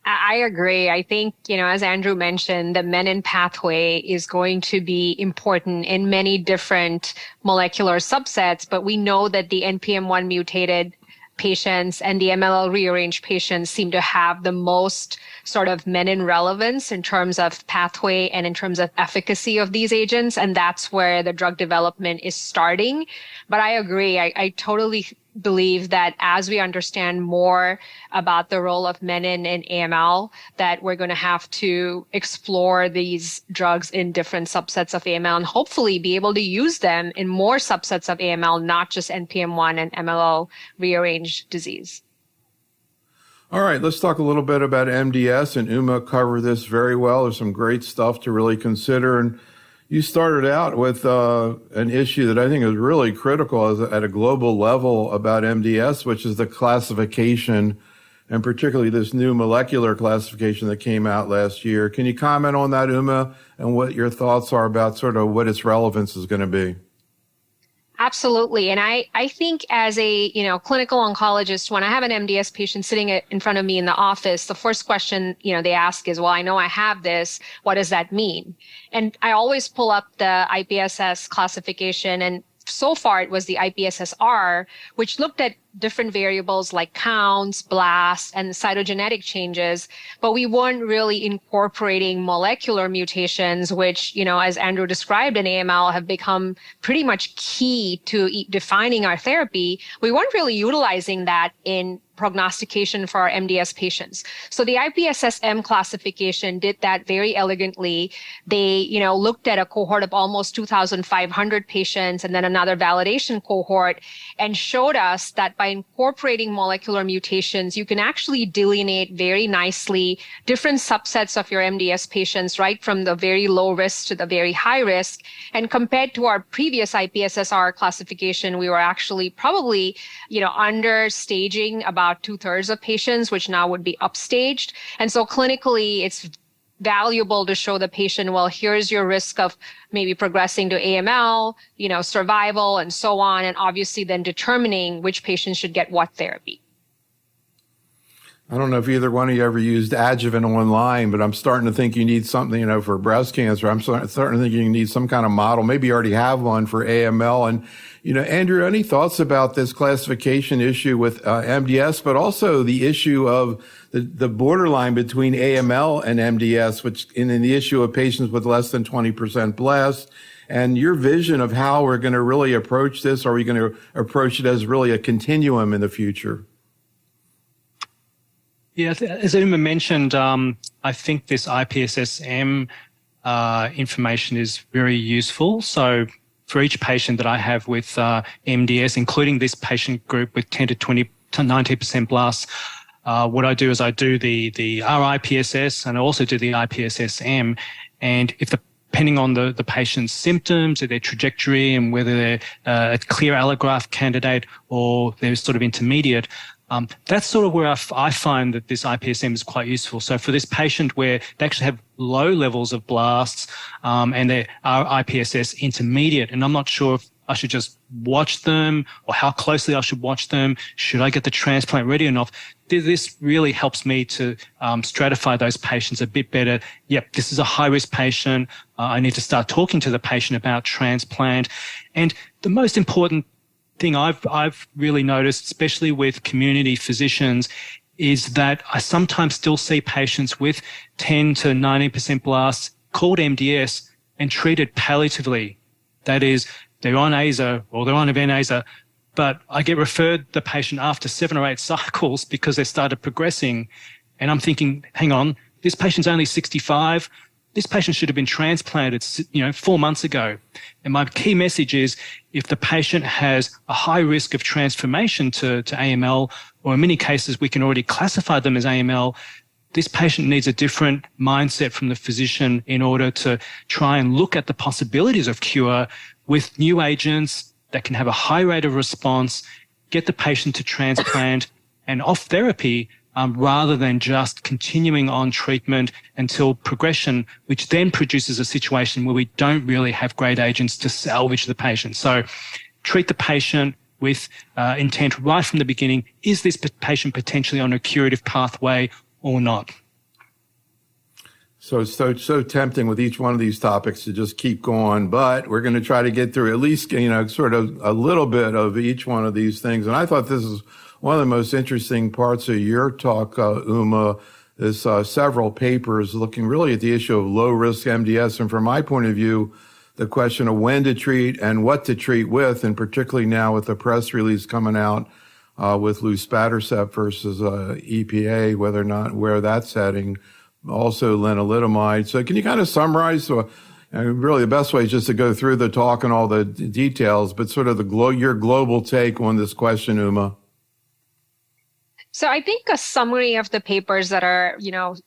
Speaker 3: I agree. I think, as Andrew mentioned, the menin pathway is going to be important in many different molecular subsets, but we know that the NPM1 mutated patients and the MLL rearranged patients seem to have the most sort of menin relevance in terms of pathway and in terms of efficacy of these agents. And that's where the drug development is starting. But I agree. I totally believe that as we understand more about the role of menin in AML, that we're going to have to explore these drugs in different subsets of AML and hopefully be able to use them in more subsets of AML, not just NPM1 and MLL rearranged disease.
Speaker 1: All right, let's talk a little bit about MDS, and Uma covered this very well. There's some great stuff to really consider. And you started out with an issue that I think is really critical at a global level about MDS, which is the classification, and particularly this new molecular classification that came out last year. Can you comment on that, Uma, and what your thoughts are about sort of what its relevance is going to be?
Speaker 3: Absolutely. And I think as a, clinical oncologist, when I have an MDS patient sitting in front of me in the office, the first question, they ask is, well, I know I have this. What does that mean? And I always pull up the IPSS classification, and so far it was the IPSS-R, which looked at different variables like counts, blasts, and cytogenetic changes, but we weren't really incorporating molecular mutations, which, as Andrew described in AML, have become pretty much key to defining our therapy. We weren't really utilizing that in prognostication for our MDS patients. So the IPSS-M classification did that very elegantly. They, looked at a cohort of almost 2,500 patients and then another validation cohort and showed us that by incorporating molecular mutations, you can actually delineate very nicely different subsets of your MDS patients, right from the very low risk to the very high risk. And compared to our previous IPSS-R classification, we were actually probably, under staging about 2/3 of patients, which now would be upstaged. And so clinically, it's valuable to show the patient, well, here's your risk of maybe progressing to AML, survival and so on. And obviously then determining which patients should get what therapy.
Speaker 1: I don't know if either one of you ever used adjuvant online, but I'm starting to think you need something, for breast cancer. I'm starting to think you need some kind of model. Maybe you already have one for AML. And, Andrew, any thoughts about this classification issue with MDS, but also the issue of the borderline between AML and MDS, which in the issue of patients with less than 20% blast, and your vision of how we're going to really approach this? Are we going to approach it as really a continuum in the future?
Speaker 2: Yeah, as Uma mentioned, I think this IPSS-M information is very useful. So for each patient that I have with MDS, including this patient group with 10 to 20 to 90% blasts, what I do is I do the RIPSS and I also do the IPSS-M. And if the depending on the patient's symptoms, their trajectory, and whether they're a clear allograft candidate or they're sort of intermediate. That's sort of where I find that this IPSM is quite useful. So for this patient where they actually have low levels of blasts and they are IPSS intermediate, and I'm not sure if I should just watch them or how closely I should watch them, should I get the transplant ready enough? This really helps me to stratify those patients a bit better. Yep, this is a high-risk patient. I need to start talking to the patient about transplant. And the most important thing I've really noticed, especially with community physicians, is that I sometimes still see patients with 10 to 90% blasts called MDS and treated palliatively. That is, they're on AZA or they're on Ven-Aza, but I get referred the patient after 7 or 8 cycles because they started progressing. And I'm thinking, hang on, this patient's only 65. This patient should have been transplanted, 4 months ago. And my key message is, if the patient has a high risk of transformation to AML, or in many cases we can already classify them as AML, this patient needs a different mindset from the physician in order to try and look at the possibilities of cure with new agents that can have a high rate of response, get the patient to transplant and off therapy, rather than just continuing on treatment until progression, which then produces a situation where we don't really have great agents to salvage the patient. So treat the patient with intent right from the beginning. Is this patient potentially on a curative pathway or not?
Speaker 1: So tempting with each one of these topics to just keep going, but we're going to try to get through at least, sort of a little bit of each one of these things. And I thought this is one of the most interesting parts of your talk, Uma, is several papers looking really at the issue of low-risk MDS. And from my point of view, the question of when to treat and what to treat with, and particularly now with the press release coming out with luspatercept versus EPA, whether or not where that's heading, also lenalidomide. So can you kind of summarize? So really the best way is just to go through the talk and all the details, but sort of your global take on this question, Uma.
Speaker 3: So I think a summary of the papers that are,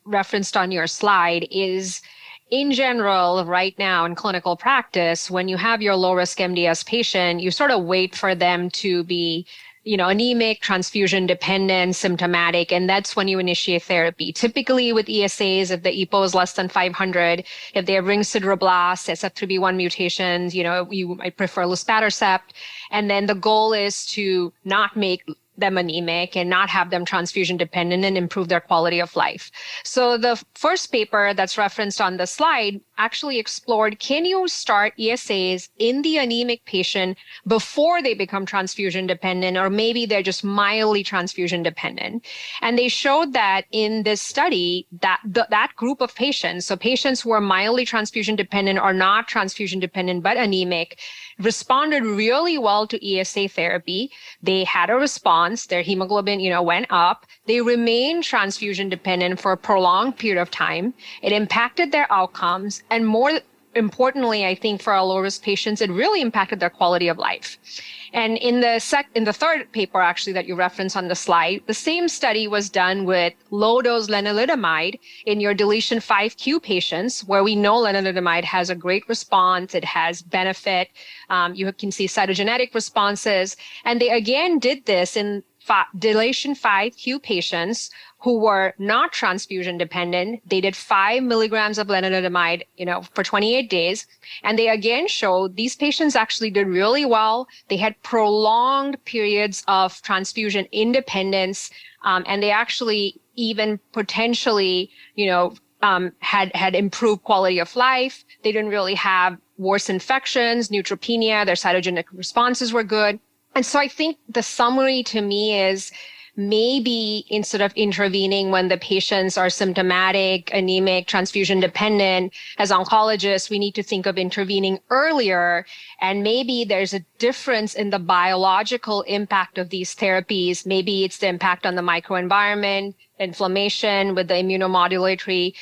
Speaker 3: referenced on your slide is, in general, right now in clinical practice, when you have your low-risk MDS patient, you sort of wait for them to be, anemic, transfusion dependent, symptomatic, and that's when you initiate therapy. Typically with ESAs, if the EPO is less than 500, if they have ring sideroblasts, SF3B1 mutations, you might prefer luspatercept. And then the goal is to not make them anemic and not have them transfusion dependent and improve their quality of life. So the first paper that's referenced on the slide actually explored, can you start ESAs in the anemic patient before they become transfusion dependent, or maybe they're just mildly transfusion dependent? And they showed that in this study that that group of patients, so patients who are mildly transfusion dependent or not transfusion dependent but anemic, responded really well to ESA therapy. They had a response. Their hemoglobin, went up. They remained transfusion dependent for a prolonged period of time. It impacted their outcomes. And more importantly, I think for our low-risk patients, it really impacted their quality of life. And in the third paper, actually, that you reference on the slide, the same study was done with low-dose lenalidomide in your deletion 5q patients, where we know lenalidomide has a great response. It has benefit. You can see cytogenetic responses. And they again did this in deletion 5q patients who were not transfusion dependent. They did 5 milligrams of lenalidomide, for 28 days. And they again showed these patients actually did really well. They had prolonged periods of transfusion independence. And they actually even potentially, had improved quality of life. They didn't really have worse infections, neutropenia. Their cytogenetic responses were good. And so I think the summary to me is, maybe instead of intervening when the patients are symptomatic, anemic, transfusion dependent, as oncologists, we need to think of intervening earlier. And maybe there's a difference in the biological impact of these therapies. Maybe it's the impact on the microenvironment, inflammation, with the immunomodulatory,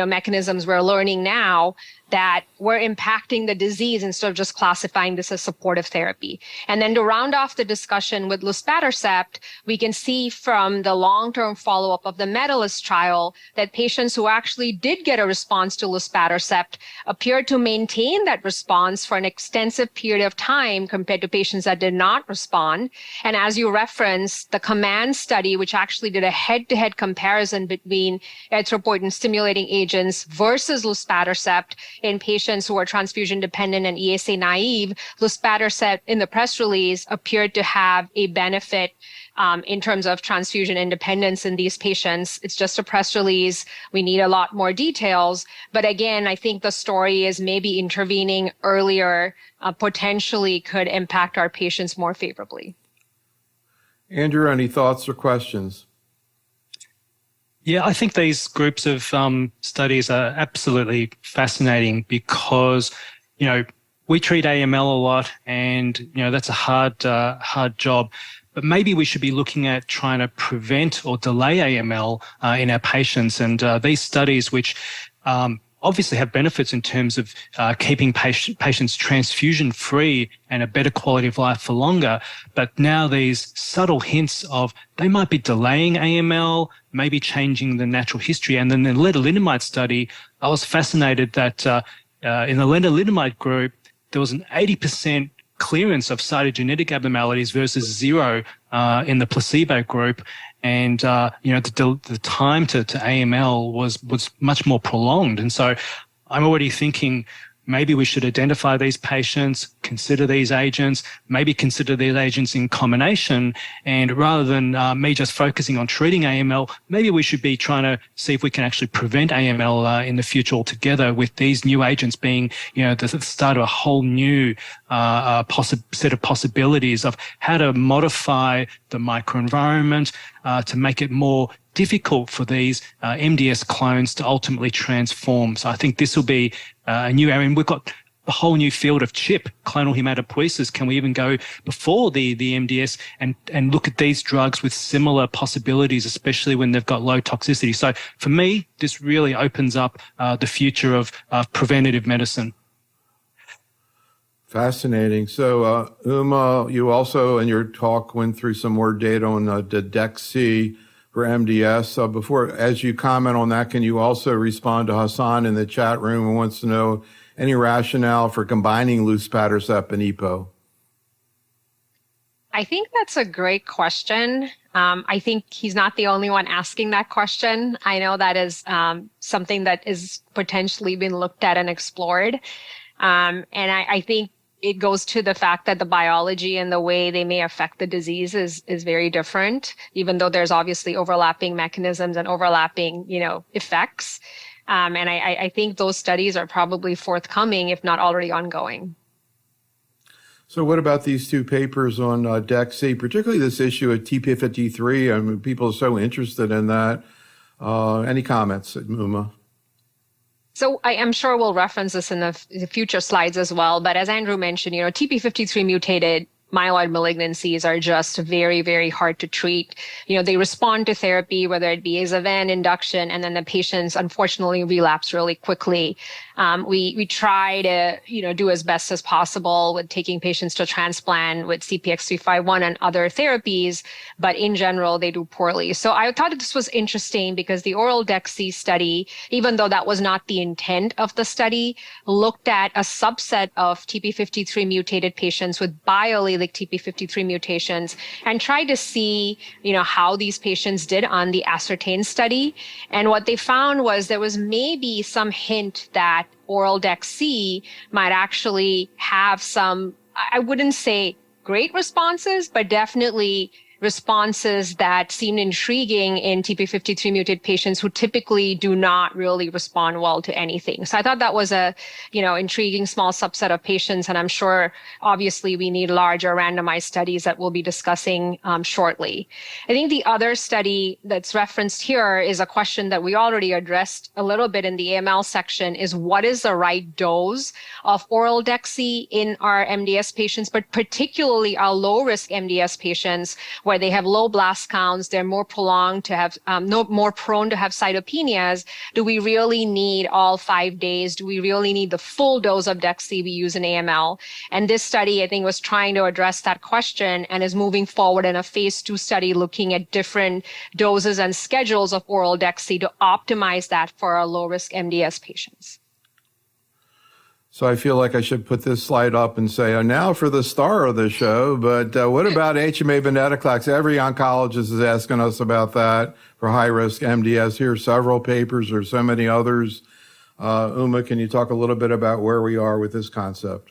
Speaker 3: mechanisms we're learning now, that we're impacting the disease instead of just classifying this as supportive therapy. And then to round off the discussion with luspatercept, we can see from the long-term follow-up of the Medalist trial that patients who actually did get a response to luspatercept appeared to maintain that response for an extensive period of time compared to patients that did not respond. And as you referenced, the COMMAND study, which actually did a head-to-head comparison between erythropoietin-stimulating agents versus luspatercept, in patients who are transfusion dependent and ESA naive, luspatercept in the press release appeared to have a benefit in terms of transfusion independence in these patients. It's just a press release. We need a lot more details. But again, I think the story is maybe intervening earlier potentially could impact our patients more favorably.
Speaker 1: Andrew, any thoughts or questions?
Speaker 2: Yeah, I think these groups of studies are absolutely fascinating because, we treat AML a lot and, that's a hard job. But maybe we should be looking at trying to prevent or delay AML in our patients. And these studies, which obviously have benefits in terms of keeping patients transfusion-free and a better quality of life for longer. But now these subtle hints of they might be delaying AML, maybe changing the natural history. And then the lenalidomide study, I was fascinated that in the lenalidomide group, there was an 80% clearance of cytogenetic abnormalities versus 0 in the placebo group. And, the time to AML was much more prolonged. And so I'm already thinking maybe we should identify these patients, consider these agents, maybe consider these agents in combination. And rather than me just focusing on treating AML, maybe we should be trying to see if we can actually prevent AML in the future altogether, with these new agents being, the start of a whole new set of possibilities of how to modify the microenvironment to make it more difficult for these MDS clones to ultimately transform. So I think this will be a new area. And we've got a whole new field of CHIP, clonal hematopoiesis. Can we even go before the MDS and look at these drugs with similar possibilities, especially when they've got low toxicity? So for me, this really opens up the future of preventative medicine.
Speaker 1: Fascinating. So, Uma, you also in your talk went through some more data on the DEC for MDS. As you comment on that, can you also respond to Hassan in the chat room who wants to know any rationale for combining luspatercept and EPO?
Speaker 3: I think that's a great question. I think he's not the only one asking that question. I know that is something that is potentially been looked at and explored. And I think it goes to the fact that the biology and the way they may affect the disease is very different, even though there's obviously overlapping mechanisms and overlapping, effects. And I think those studies are probably forthcoming, if not already ongoing.
Speaker 1: So what about these two papers on DEC, particularly this issue of TP53? I mean, people are so interested in that. Any comments, Uma?
Speaker 3: So I am sure we'll reference this in the future slides as well. But as Andrew mentioned, TP53 mutated myeloid malignancies are just very, very hard to treat. They respond to therapy, whether it be aza-ven induction, and then the patients unfortunately relapse really quickly. We try to, do as best as possible with taking patients to transplant with CPX351 and other therapies, but in general, they do poorly. So I thought that this was interesting because the oral DEC study, even though that was not the intent of the study, looked at a subset of TP53 mutated patients with biallelic TP53 mutations and tried to see, how these patients did on the ascertain study. And what they found was there was maybe some hint that oral DEC might actually have some, I wouldn't say great responses, but definitely responses that seemed intriguing in TP53 mutated patients who typically do not really respond well to anything. So I thought that was a, intriguing small subset of patients. And I'm sure, obviously, we need larger randomized studies that we'll be discussing shortly. I think the other study that's referenced here is a question that we already addressed a little bit in the AML section, is what is the right dose of oral DEC in our MDS patients, but particularly our low-risk MDS patients, where they have low blast counts, they're more prolonged to have, more prone to have cytopenias. Do we really need all 5 days? Do we really need the full dose of DEXY we use in AML? And this study, I think, was trying to address that question and is moving forward in a phase 2 study looking at different doses and schedules of oral DEXY to optimize that for our low-risk MDS patients.
Speaker 1: So I feel like I should put this slide up and say, now for the star of the show, but what about HMA venetoclax? Every oncologist is asking us about that for high-risk MDS. Here are several papers. There's so many others. Uma, can you talk a little bit about where we are with this concept?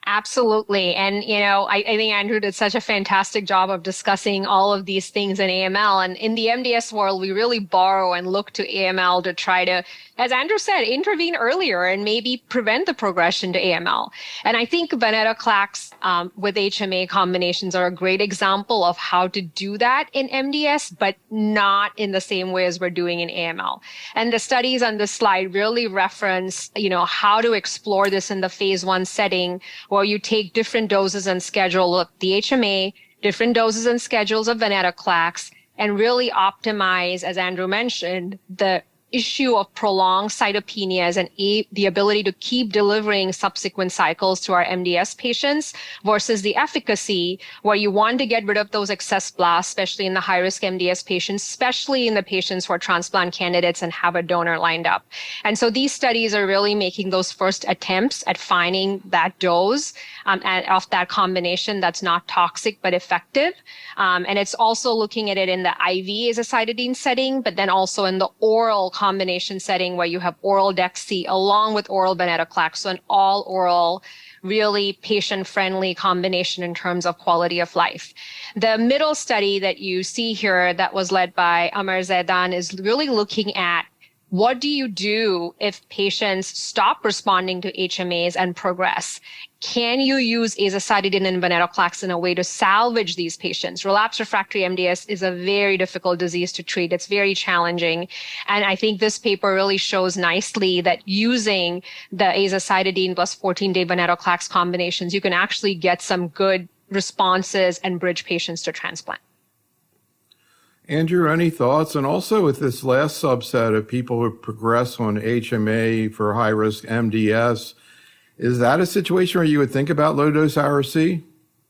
Speaker 3: Absolutely. And, I think Andrew did such a fantastic job of discussing all of these things in AML. And in the MDS world, we really borrow and look to AML to try to, as Andrew said, intervene earlier and maybe prevent the progression to AML. And I think venetoclax with HMA combinations are a great example of how to do that in MDS, but not in the same way as we're doing in AML. And the studies on this slide really reference, how to explore this in the phase 1 setting, where you take different doses and schedule of the HMA, different doses and schedules of venetoclax, and really optimize, as Andrew mentioned, the issue of prolonged cytopenias and the ability to keep delivering subsequent cycles to our MDS patients versus the efficacy where you want to get rid of those excess blasts, especially in the high-risk MDS patients, especially in the patients who are transplant candidates and have a donor lined up. And so these studies are really making those first attempts at finding that dose of that combination that's not toxic but effective. And it's also looking at it in the IV azacitidine setting, but then also in the oral combination setting where you have oral DEXY along with oral venetoclax, so an all oral, really patient-friendly combination in terms of quality of life. The middle study that you see here that was led by Amar Zaidan is really looking at what do you do if patients stop responding to HMAs and progress? Can you use azacitidine and venetoclax in a way to salvage these patients? Relapsed refractory MDS is a very difficult disease to treat. It's very challenging. And I think this paper really shows nicely that using the azacitidine plus 14-day venetoclax combinations, you can actually get some good responses and bridge patients to transplant.
Speaker 1: Andrew, any thoughts? And also with this last subset of people who progress on HMA for high-risk MDS, is that a situation where you would think about low-dose IRC?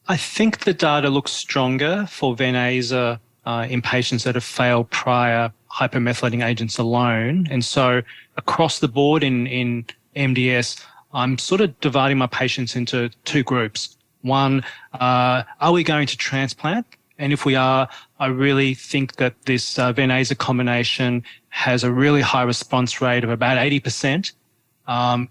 Speaker 2: I think the data looks stronger for Ven/Aza in patients that have failed prior hypomethylating agents alone. And so across the board in MDS, I'm sort of dividing my patients into two groups. One, are we going to transplant? And if we are, I really think that this Ven/Aza combination has a really high response rate of about 80%.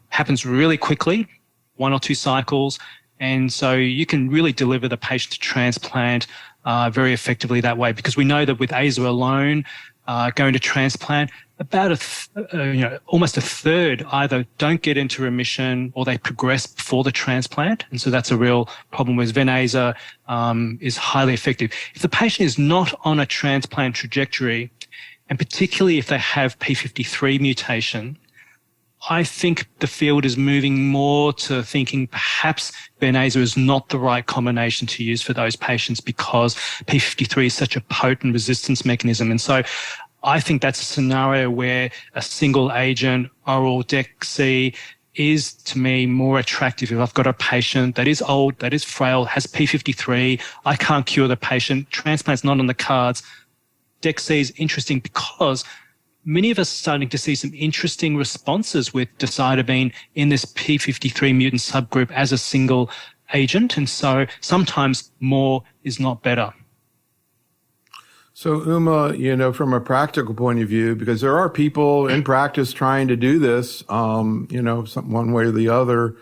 Speaker 2: Happens really quickly, 1 or 2 cycles. And so you can really deliver the patient to transplant very effectively that way, because we know that with Aza alone, going to transplant, about almost a third either don't get into remission or they progress before the transplant. And so that's a real problem, whereas Ven/Aza is highly effective. If the patient is not on a transplant trajectory, and particularly if they have P53 mutation, I think the field is moving more to thinking perhaps Ven/Aza is not the right combination to use for those patients because P53 is such a potent resistance mechanism. And so I think that's a scenario where a single agent oral DEXY is, to me, more attractive. If I've got a patient that is old, that is frail, has P53, I can't cure the patient, transplant's not on the cards, DEXY is interesting because many of us are starting to see some interesting responses with decitabine in this P53 mutant subgroup as a single agent. And so sometimes more is not better.
Speaker 1: So Uma, from a practical point of view, because there are people in practice trying to do this, one way or the other.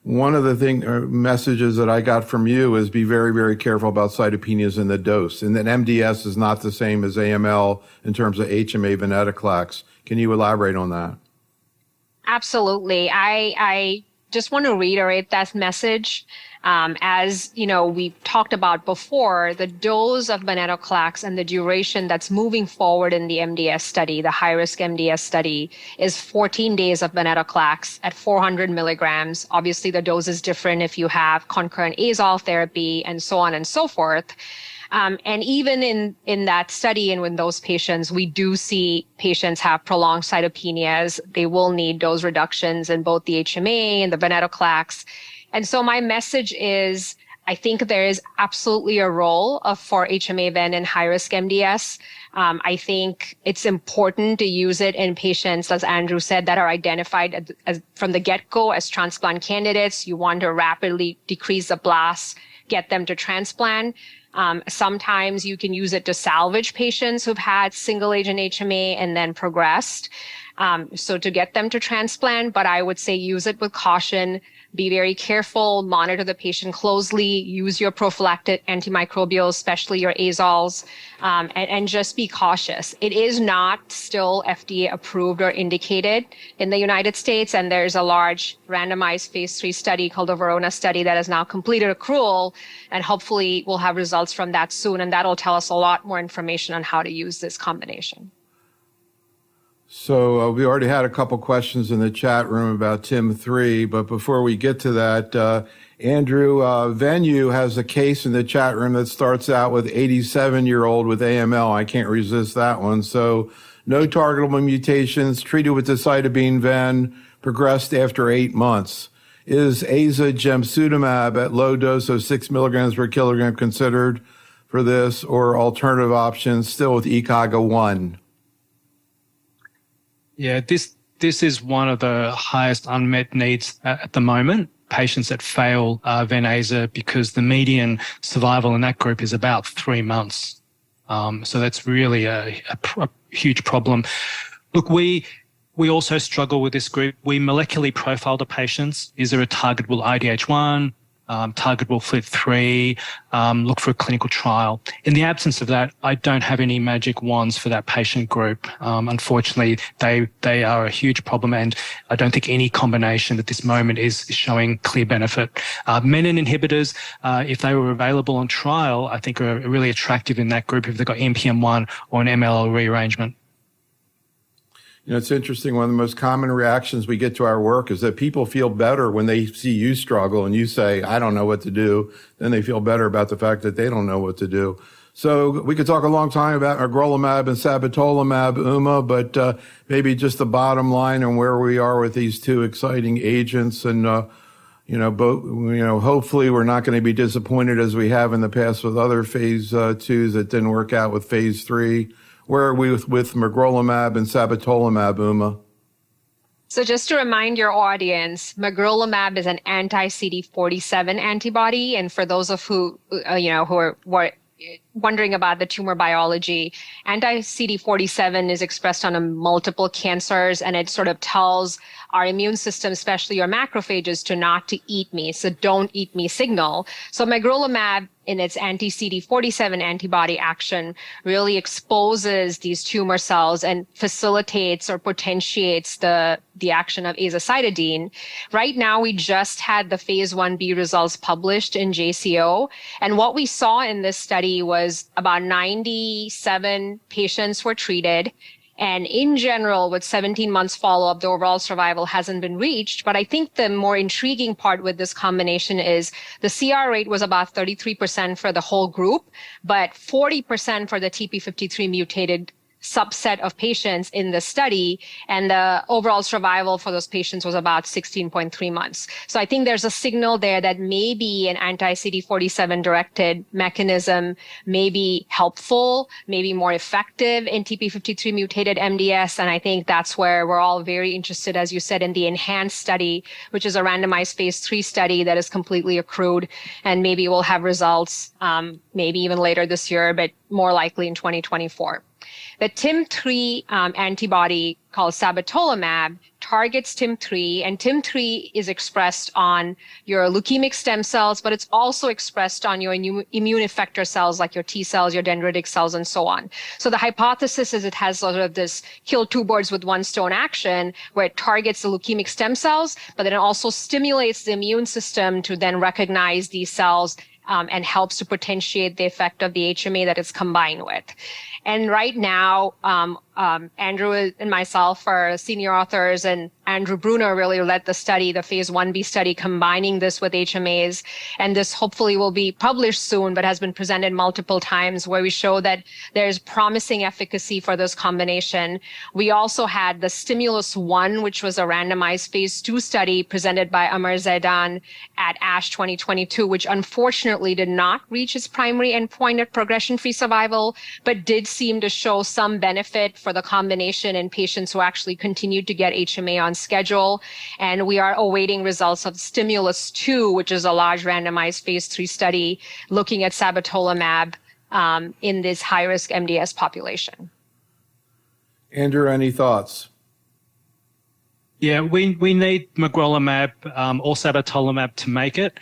Speaker 1: One of the messages that I got from you is be very, very careful about cytopenias in the dose, and that MDS is not the same as AML in terms of HMA venetoclax. Can you elaborate on that?
Speaker 3: Absolutely. I just want to reiterate that message. As we've talked about before, the dose of venetoclax and the duration that's moving forward in the MDS study, the high-risk MDS study, is 14 days of venetoclax at 400 milligrams. Obviously, the dose is different if you have concurrent azole therapy and so on and so forth. And even in that study and with those patients, we do see patients have prolonged cytopenias. They will need dose reductions in both the HMA and the venetoclax. And so my message is, I think there is absolutely a role for HMA-VEN in high-risk MDS. I think it's important to use it in patients, as Andrew said, that are identified as from the get-go as transplant candidates. You want to rapidly decrease the blasts, get them to transplant. Sometimes you can use it to salvage patients who've had single-agent HMA and then progressed. So to get them to transplant, but I would say use it with caution. Be very careful, monitor the patient closely, use your prophylactic antimicrobials, especially your azoles, and just be cautious. It is not still FDA approved or indicated in the United States, and there's a large randomized phase 3 study called the Verona study that has now completed accrual, and hopefully we'll have results from that soon, and that'll tell us a lot more information on how to use this combination.
Speaker 1: So we already had a couple questions in the chat room about TIM3, but before we get to that, Andrew, Venue has a case in the chat room that starts out with 87-year-old with AML. I can't resist that one. So no targetable mutations, treated with decitabine ven, progressed after 8 months. Is azacitidine at low dose of 6 milligrams per kilogram considered for this, or alternative options still with ECOG-1?
Speaker 2: Yeah, this is one of the highest unmet needs at the moment. Patients that fail Ven/Aza, because the median survival in that group is about 3 months. So that's really a huge problem. Look, we also struggle with this group. We molecularly profile the patients. Is there a targetable IDH1? Targetable FLT3, look for a clinical trial. In the absence of that, I don't have any magic wands for that patient group. Unfortunately, they are a huge problem, and I don't think any combination at this moment is showing clear benefit. Menin inhibitors, if they were available on trial, I think are really attractive in that group if they've got NPM1 or an MLL rearrangement.
Speaker 1: You know, it's interesting. One of the most common reactions we get to our work is that people feel better when they see you struggle and you say, I don't know what to do. Then they feel better about the fact that they don't know what to do. So we could talk a long time about magrolimab and sabatolimab, Uma, but maybe just the bottom line and where we are with these two exciting agents. And, hopefully we're not going to be disappointed as we have in the past with other phase 2s that didn't work out with phase 3. Where are we with magrolimab and sabatolimab, Uma?
Speaker 3: So just to remind your audience, magrolimab is an anti-CD47 antibody. And for those of who are wondering about the tumor biology, anti-CD47 is expressed on multiple cancers, and it sort of tells our immune system, especially your macrophages, to not to eat me. So don't eat me signal. So magrolimab, in its anti-CD47 antibody action, really exposes these tumor cells and facilitates or potentiates the action of azacitidine. Right now, we just had the phase 1b results published in JCO. And what we saw in this study was about 97 patients were treated. And in general, with 17 months follow-up, the overall survival hasn't been reached. But I think the more intriguing part with this combination is the CR rate was about 33% for the whole group, but 40% for the TP53 mutated subset of patients in the study, and the overall survival for those patients was about 16.3 months. So I think there's a signal there that maybe an anti-CD47 directed mechanism may be helpful, maybe more effective in TP53 mutated MDS. And I think that's where we're all very interested, as you said, in the ENHANCE study, which is a randomized phase 3 study that is completely accrued. And maybe we'll have results maybe even later this year, but more likely in 2024. The TIM3 antibody called sabatolimab targets TIM3, and TIM3 is expressed on your leukemic stem cells, but it's also expressed on your immune effector cells like your T cells, your dendritic cells, and so on. So the hypothesis is it has sort of this kill two birds with one stone action where it targets the leukemic stem cells, but then it also stimulates the immune system to then recognize these cells and helps to potentiate the effect of the HMA that it's combined with. And right now, Andrew and myself are senior authors, and Andrew Bruner really led the study, the phase 1b study, combining this with HMAs. And this hopefully will be published soon, but has been presented multiple times, where we show that there's promising efficacy for this combination. We also had the Stimulus 1, which was a randomized phase 2 study presented by Amar Zaidan at ASH 2022, which unfortunately did not reach its primary endpoint at progression-free survival, but did seem to show some benefit for the combination in patients who actually continued to get HMA on schedule. And we are awaiting results of Stimulus 2, which is a large randomized phase 3 study looking at sabatolimab in this high-risk MDS population.
Speaker 1: Andrew, any thoughts?
Speaker 2: Yeah, we need magrolimab or sabatolimab to make it.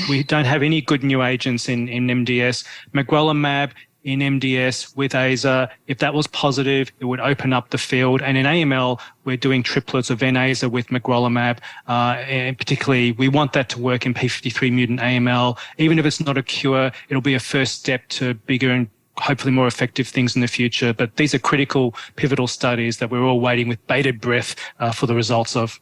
Speaker 2: We don't have any good new agents in MDS. Magrolimab in MDS with AZA, if that was positive, it would open up the field. And in AML, we're doing triplets of Ven-Aza with magrolimab. And particularly, we want that to work in P53 mutant AML. Even if it's not a cure, it'll be a first step to bigger and hopefully more effective things in the future. But these are critical, pivotal studies that we're all waiting with bated breath for the results of.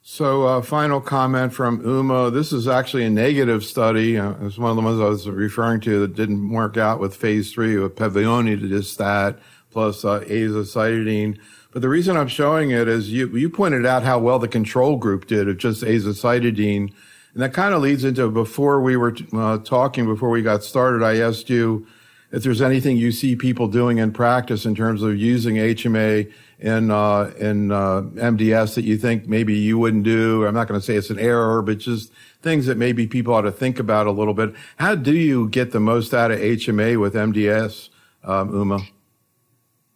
Speaker 1: So final comment from Uma. This is actually a negative study. It's one of the ones I was referring to that didn't work out with phase 3 with pevonedistat plus azacitidine. But the reason I'm showing it is you pointed out how well the control group did of just azacitidine. And that kind of leads into, before we were before we got started, I asked you if there's anything you see people doing in practice in terms of using HMA in MDS that you think maybe you wouldn't do. I'm not going to say it's an error, but just things that maybe people ought to think about a little bit. How do you get the most out of HMA with MDS, Uma?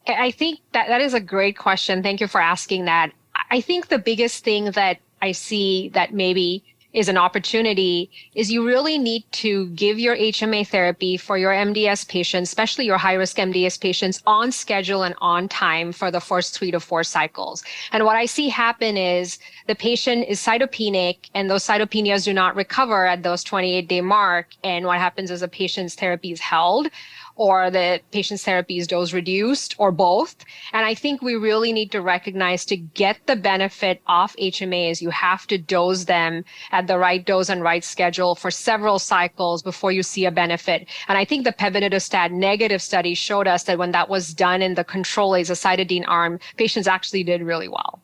Speaker 3: I think that is a great question. Thank you for asking that. I think the biggest thing that I see that maybe is an opportunity is you really need to give your HMA therapy for your MDS patients, especially your high-risk MDS patients, on schedule and on time for the first 3 to 4 cycles. And what I see happen is the patient is cytopenic, and those cytopenias do not recover at those 28-day mark. And what happens is the patient's therapy is held, or the patient's therapy is dose reduced, or both. And I think we really need to recognize, to get the benefit of HMAs, you have to dose them at the right dose and right schedule for several cycles before you see a benefit. And I think the pevonedistat negative study showed us that when that was done in the control azacitidine arm, patients actually did really well.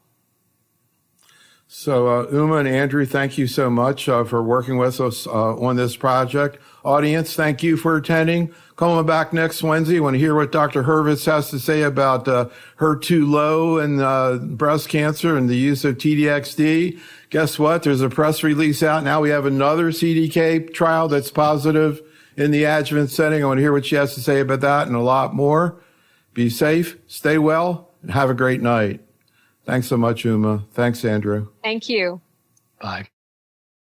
Speaker 1: So Uma and Andrew, thank you so much for working with us on this project. Audience, thank you for attending. Coming back next Wednesday, you want to hear what Dr. Hurvitz has to say about HER2 low and breast cancer and the use of TDXD. Guess what? There's a press release out now. We have another CDK trial that's positive in the adjuvant setting. I want to hear what she has to say about that and a lot more. Be safe, stay well, and have a great night. Thanks so much, Uma. Thanks, Andrew.
Speaker 3: Thank you.
Speaker 2: Bye.